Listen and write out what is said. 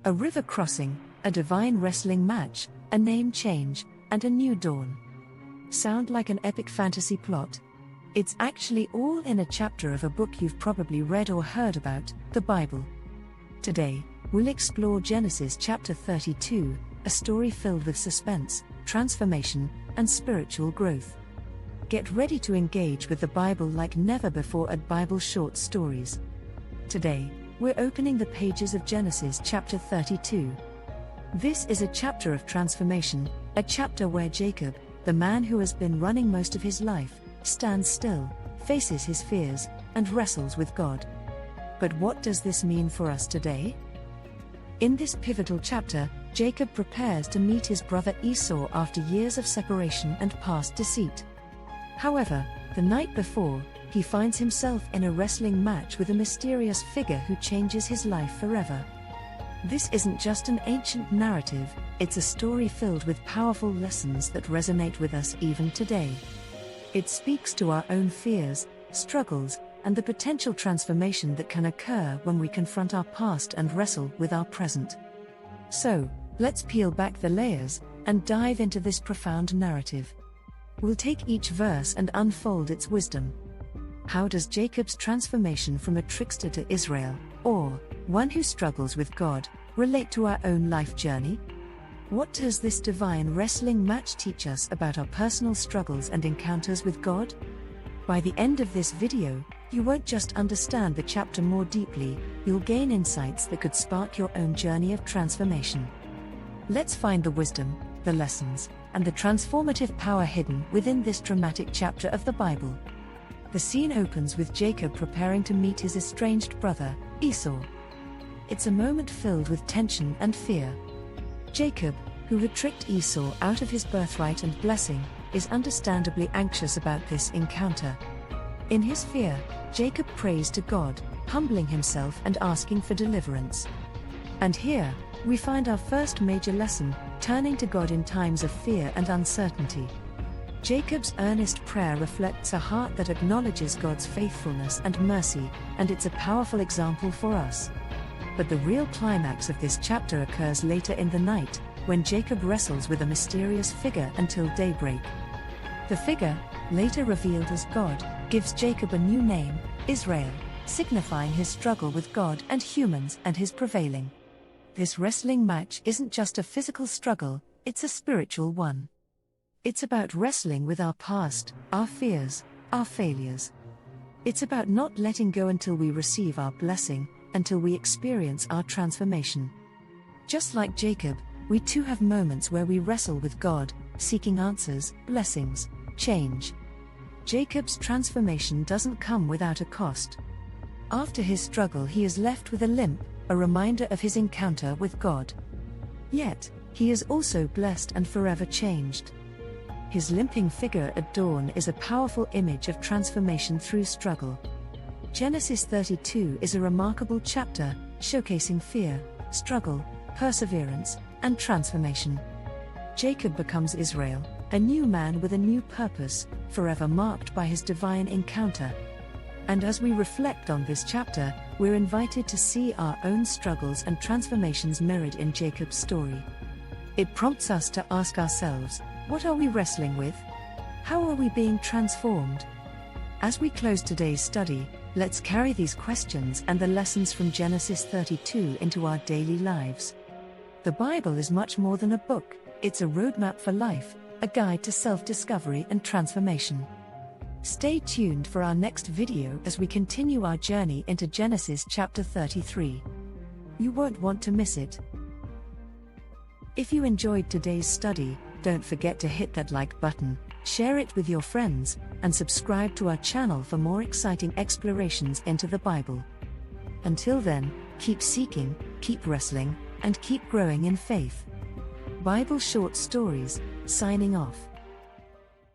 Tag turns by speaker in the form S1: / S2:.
S1: A river crossing, a divine wrestling match, a name change, and a new dawn. Sound like an epic fantasy plot? It's actually all in a chapter of a book you've probably read or heard about, the Bible. Today, we'll explore Genesis chapter 32, a story filled with suspense, transformation, and spiritual growth. Get ready to engage with the Bible like never before at Bible Short Stories. Today, we're opening the pages of Genesis chapter 32. This is a chapter of transformation, a chapter where Jacob, the man who has been running most of his life, stands still, faces his fears, and wrestles with God. But what does this mean for us today? In this pivotal chapter, Jacob prepares to meet his brother Esau after years of separation and past deceit. However, the night before, he finds himself in a wrestling match with a mysterious figure who changes his life forever. This isn't just an ancient narrative, it's a story filled with powerful lessons that resonate with us even today. It speaks to our own fears, struggles, and the potential transformation that can occur when we confront our past and wrestle with our present. So, let's peel back the layers and dive into this profound narrative. We'll take each verse and unfold its wisdom. How does Jacob's transformation from a trickster to Israel, or one who struggles with God, relate to our own life journey? What does this divine wrestling match teach us about our personal struggles and encounters with God? By the end of this video, you won't just understand the chapter more deeply, you'll gain insights that could spark your own journey of transformation. Let's find the wisdom, the lessons, and the transformative power hidden within this dramatic chapter of the Bible. The scene opens with Jacob preparing to meet his estranged brother, Esau. It's a moment filled with tension and fear. Jacob, who had tricked Esau out of his birthright and blessing, is understandably anxious about this encounter. In his fear, Jacob prays to God, humbling himself and asking for deliverance. And here, we find our first major lesson, turning to God in times of fear and uncertainty. Jacob's earnest prayer reflects a heart that acknowledges God's faithfulness and mercy, and it's a powerful example for us. But the real climax of this chapter occurs later in the night, when Jacob wrestles with a mysterious figure until daybreak. The figure, later revealed as God, gives Jacob a new name, Israel, signifying his struggle with God and humans and his prevailing. This wrestling match isn't just a physical struggle, it's a spiritual one. It's about wrestling with our past, our fears, our failures. It's about not letting go until we receive our blessing, until we experience our transformation. Just like Jacob, we too have moments where we wrestle with God, seeking answers, blessings, change. Jacob's transformation doesn't come without a cost. After his struggle, he is left with a limp, a reminder of his encounter with God. Yet, he is also blessed and forever changed. His limping figure at dawn is a powerful image of transformation through struggle. Genesis 32 is a remarkable chapter, showcasing fear, struggle, perseverance, and transformation. Jacob becomes Israel, a new man with a new purpose, forever marked by his divine encounter. And as we reflect on this chapter, we're invited to see our own struggles and transformations mirrored in Jacob's story. It prompts us to ask ourselves, what are we wrestling with? How are we being transformed? As we close today's study, let's carry these questions and the lessons from Genesis 32 into our daily lives. The Bible is much more than a book, it's a roadmap for life, a guide to self-discovery and transformation. Stay tuned for our next video as we continue our journey into Genesis chapter 33. You won't want to miss it. If you enjoyed today's study, don't forget to hit that like button, share it with your friends, and subscribe to our channel for more exciting explorations into the Bible. Until then, keep seeking, keep wrestling, and keep growing in faith. Bible Short Stories, signing off.